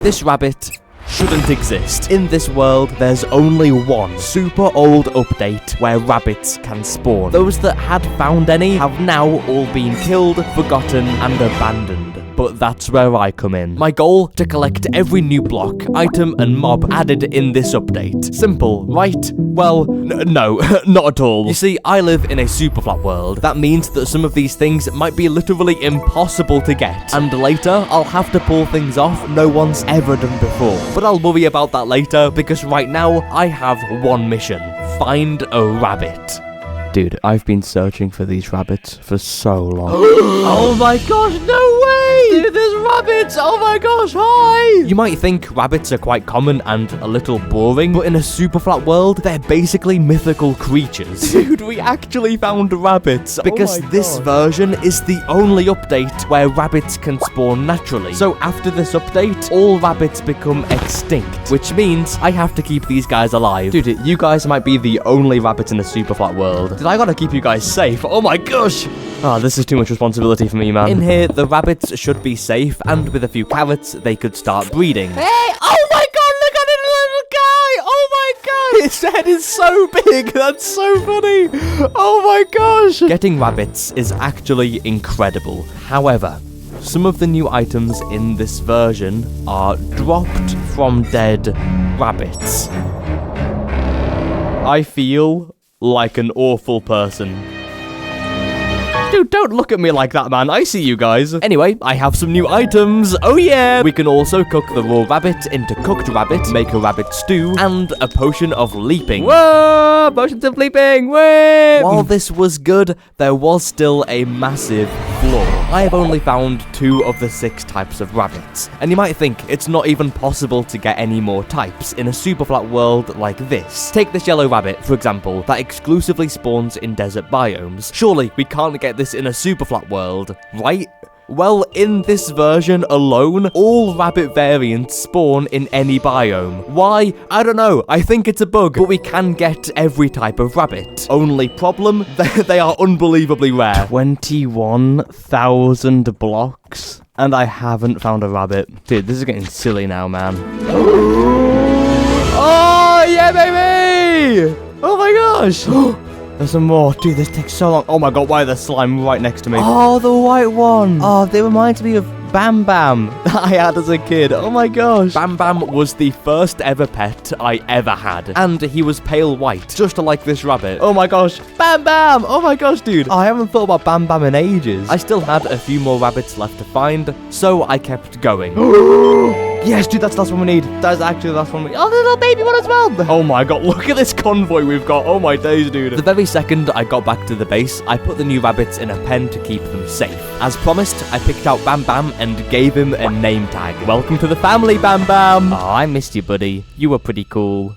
This rabbit shouldn't exist. In this world, there's only one super old update where rabbits can spawn. Those that had found any have now all been killed, forgotten, and abandoned. But that's where I come in. My goal, to collect every new block, item, and mob added in this update. Simple, right? Well, no, not at all. You see, I live in a super flat world. That means that some of these things might be literally impossible to get. And later, I'll have to pull things off no one's ever done before. But I'll worry about that later, because right now, I have one mission. Find a rabbit. Dude, I've been searching for these rabbits for so long. Oh my gosh, no way! Dude, there's rabbits! Oh my gosh, hi! You might think rabbits are quite common and a little boring, but in a super flat world, they're basically mythical creatures. Dude, we actually found rabbits. Because this version is the only update where rabbits can spawn naturally. So after this update, all rabbits become extinct, which means I have to keep these guys alive. Dude, you guys might be the only rabbits in the super flat world. I gotta keep you guys safe. Oh my gosh. Oh, this is too much responsibility for me, man. In here, the rabbits should be safe, and with a few carrots, they could start breeding. Hey! Oh my god, look at it, little guy! Oh my god! His head is so big! That's so funny! Oh my gosh! Getting rabbits is actually incredible. However, some of the new items in this version are dropped from dead rabbits. I feel like an awful person. Dude, don't look at me like that, man. I see you guys. Anyway, I have some new items. Oh yeah! We can also cook the raw rabbit into cooked rabbit, make a rabbit stew, and a potion of leaping. Whoa! Potions of leaping! Whee! While this was good, there was still a massive flaw. I have only found 2 of the 6 types of rabbits. And you might think it's not even possible to get any more types in a super flat world like this. Take this yellow rabbit, for example, that exclusively spawns in desert biomes. Surely we can't get this in a super flat world, right? Well, in this version alone, all rabbit variants spawn in any biome. Why? I don't know. I think it's a bug, but we can get every type of rabbit. Only problem, they are unbelievably rare. 21,000 blocks, and I haven't found a rabbit. Dude, this is getting silly now, man. Oh, yeah, baby! Oh my gosh! There's some more. Dude, this takes so long. Oh my god, why are there slime right next to me? Oh, the white one. Oh, they remind me of Bam Bam that I had as a kid. Oh my gosh. Bam Bam was the first ever pet I ever had. And he was pale white, just like this rabbit. Oh my gosh. Bam Bam. Oh my gosh, dude. Oh, I haven't thought about Bam Bam in ages. I still had a few more rabbits left to find, so I kept going. Yes, dude, that's the last one we need. That's actually the last one we need. Oh, the little baby one as well. Oh my god, look at this convoy we've got. Oh my days, dude. The very second I got back to the base, I put the new rabbits in a pen to keep them safe. As promised, I picked out Bam Bam and gave him a name tag. Welcome to the family, Bam Bam. Oh, I missed you, buddy. You were pretty cool.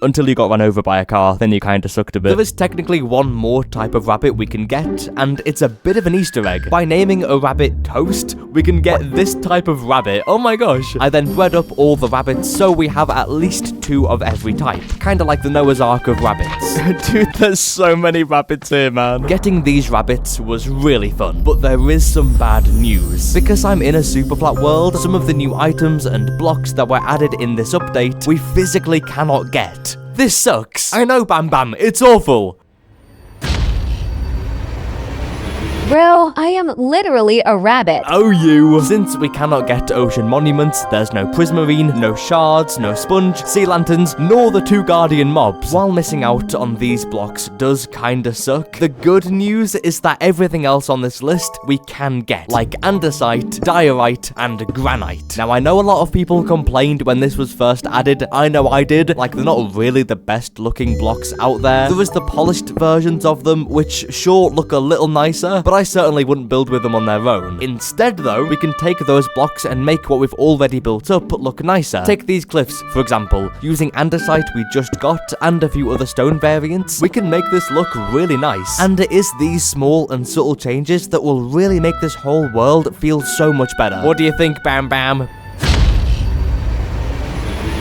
Until you got run over by a car, then you kinda sucked a bit. There is technically one more type of rabbit we can get, and it's a bit of an Easter egg. By naming a rabbit Toast, we can get this type of rabbit. Oh my gosh. I then bred up all the rabbits, so we have at least 2 of every type. Kinda like the Noah's Ark of rabbits. Dude, there's so many rabbits here, man. Getting these rabbits was really fun, but there is some bad news. Because I'm in a super flat world, some of the new items and blocks that were added in this update, we physically cannot get. This sucks. I know, Bam Bam, it's awful. Bro, I am literally a rabbit. Oh, you. Since we cannot get ocean monuments, there's no prismarine, no shards, no sponge, sea lanterns, nor the 2 guardian mobs. While missing out on these blocks does kinda suck, the good news is that everything else on this list we can get, like andesite, diorite, and granite. Now, I know a lot of people complained when this was first added. I know I did. Like, they're not really the best looking blocks out there. There is the polished versions of them, which sure look a little nicer, but I certainly wouldn't build with them on their own. Instead, though, we can take those blocks and make what we've already built up look nicer. Take these cliffs, for example. Using andesite we just got and a few other stone variants, we can make this look really nice. And it is these small and subtle changes that will really make this whole world feel so much better. What do you think, Bam Bam?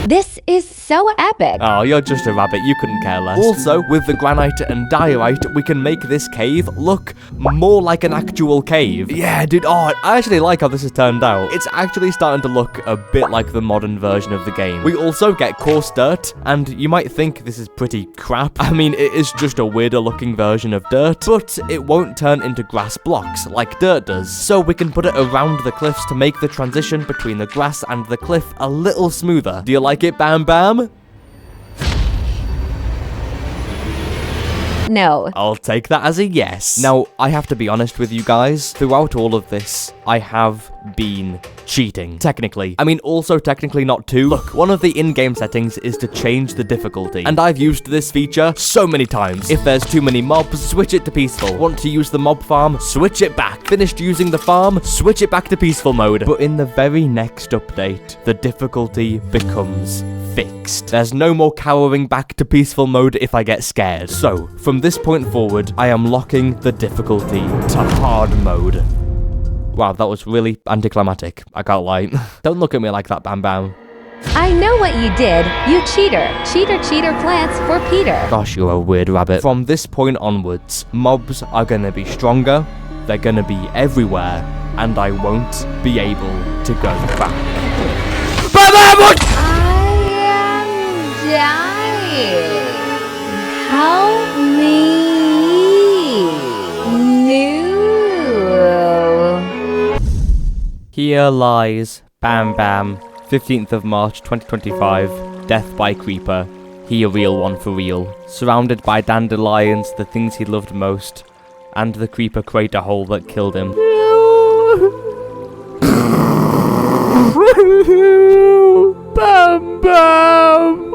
This is so epic. Oh, you're just a rabbit, you couldn't care less. Also, with the granite and diorite, we can make this cave look more like an actual cave. Yeah, dude, oh, I actually like how this has turned out. It's actually starting to look a bit like the modern version of the game. We also get coarse dirt, and you might think this is pretty crap. I mean, it is just a weirder looking version of dirt, but it won't turn into grass blocks like dirt does. So we can put it around the cliffs to make the transition between the grass and the cliff a little smoother. Do you like it, Bam Bam? No. I'll take that as a yes. Now, I have to be honest with you guys. Throughout all of this, I have been cheating. Technically. I mean, also technically not too. Look, one of the in-game settings is to change the difficulty. And I've used this feature so many times. If there's too many mobs, switch it to peaceful. Want to use the mob farm? Switch it back. Finished using the farm? Switch it back to peaceful mode. But in the very next update, the difficulty becomes fixed. There's no more cowering back to peaceful mode if I get scared. So, from this point forward, I am locking the difficulty to hard mode. Wow, that was really anticlimactic. I can't lie. Don't look at me like that, Bam Bam. I know what you did. You cheater. Cheater, cheater, plants for Peter. Gosh, you're a weird rabbit. From this point onwards, mobs are gonna be stronger, they're gonna be everywhere, and I won't be able to go back. Bam Bam! What? I am dying. Help me. Here lies Bam Bam, 15th of March 2025, death by creeper, he a real one for real, surrounded by dandelions, the things he loved most, and the creeper crater hole that killed him. Bam Bam!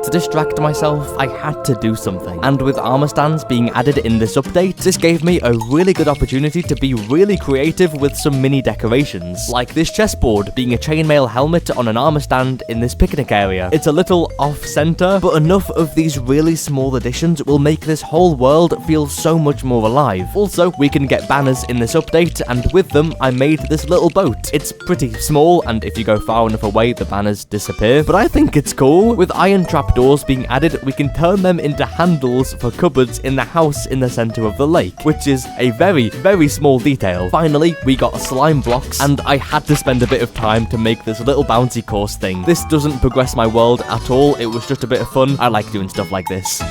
To distract myself, I had to do something. And with armor stands being added in this update, this gave me a really good opportunity to be really creative with some mini decorations. Like this chessboard being a chainmail helmet on an armor stand in this picnic area. It's a little off-center, but enough of these really small additions will make this whole world feel so much more alive. Also, we can get banners in this update, and with them, I made this little boat. It's pretty small, and if you go far enough away, the banners disappear, but I think it's cool. With iron trap doors being added, we can turn them into handles for cupboards in the house in the center of the lake, which is a very, very small detail. Finally, we got slime blocks, and I had to spend a bit of time to make this little bouncy course thing. This doesn't progress my world at all, it was just a bit of fun. I like doing stuff like this.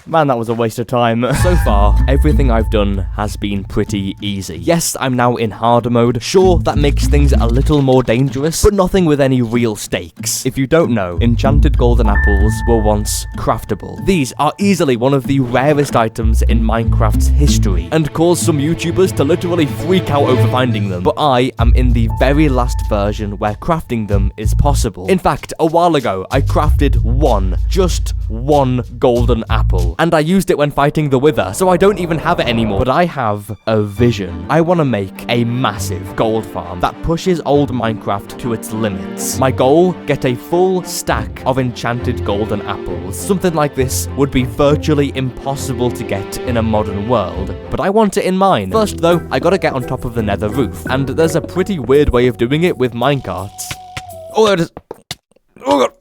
Man, that was a waste of time. So far, everything I've done has been pretty easy. Yes, I'm now in harder mode. Sure, that makes things a little more dangerous, but nothing with any real stakes. If you don't know, enchanted golden apples were once craftable. These are easily one of the rarest items in Minecraft's history, and caused some YouTubers to literally freak out over finding them. But I am in the very last version where crafting them is possible. In fact, a while ago, I crafted just one golden apple. And I used it when fighting the Wither, so I don't even have it anymore. But I have a vision. I want to make a massive gold farm that pushes old Minecraft to its limits. My goal, get a full stack of enchanted golden apples. Something like this would be virtually impossible to get in a modern world, but I want it in mine. First though, I gotta get on top of the nether roof, and there's a pretty weird way of doing it with minecarts. Oh, there it is. Oh god.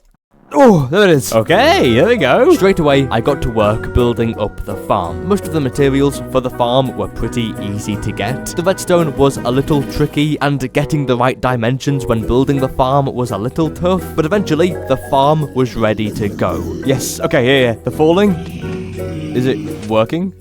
Oh, there it is. Okay, there we go. Straight away, I got to work building up the farm. Most of the materials for the farm were pretty easy to get. The redstone was a little tricky, and getting the right dimensions when building the farm was a little tough, but eventually, the farm was ready to go. Yes, okay, yeah. The falling? Is it working?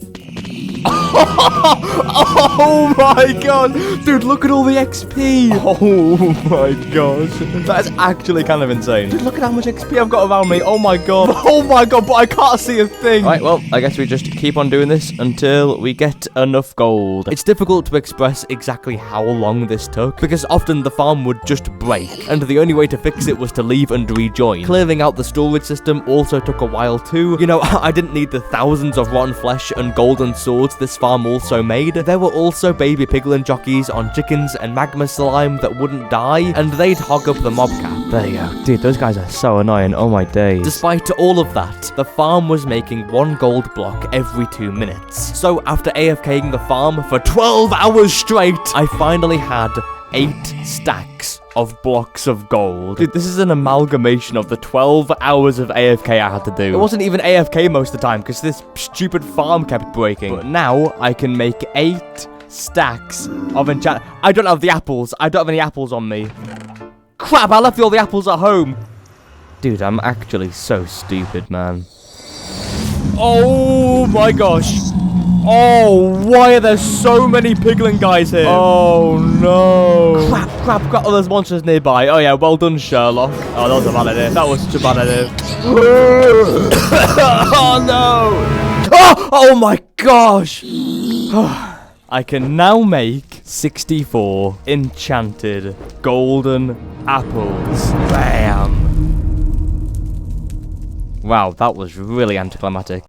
Oh my god! Dude, look at all the XP! Oh my gosh. That is actually kind of insane. Dude, look at how much XP I've got around me. Oh my god. Oh my god, but I can't see a thing. Right, well, I guess we just keep on doing this until we get enough gold. It's difficult to express exactly how long this took, because often the farm would just break, and the only way to fix it was to leave and rejoin. Clearing out the storage system also took a while too. You know, I didn't need the thousands of rotten flesh and golden swords this farm also made. There were also baby piglin jockeys on chickens and magma slime that wouldn't die, and they'd hog up the mob cap. There you go. Dude, those guys are so annoying. Oh my days. Despite all of that, the farm was making 1 gold block every 2 minutes. So after AFKing the farm for 12 hours straight, I finally had 8 stacks of blocks of gold. Dude, this is an amalgamation of the 12 hours of AFK I had to do. It wasn't even AFK most of the time because this stupid farm kept breaking. But now I can make 8 stacks of enchant. I don't have the apples. I don't have any apples on me. Crap, I left all the apples at home. Dude, I'm actually so stupid, man. Oh my gosh. Oh, why are there so many piglin guys here? Oh no. Crap. Oh, there's monsters nearby. Oh yeah, well done, Sherlock. Oh, that was a bad idea. That was such a bad idea. Oh no. Oh my gosh. I can now make 64 enchanted golden apples. Bam. Wow, that was really anticlimactic.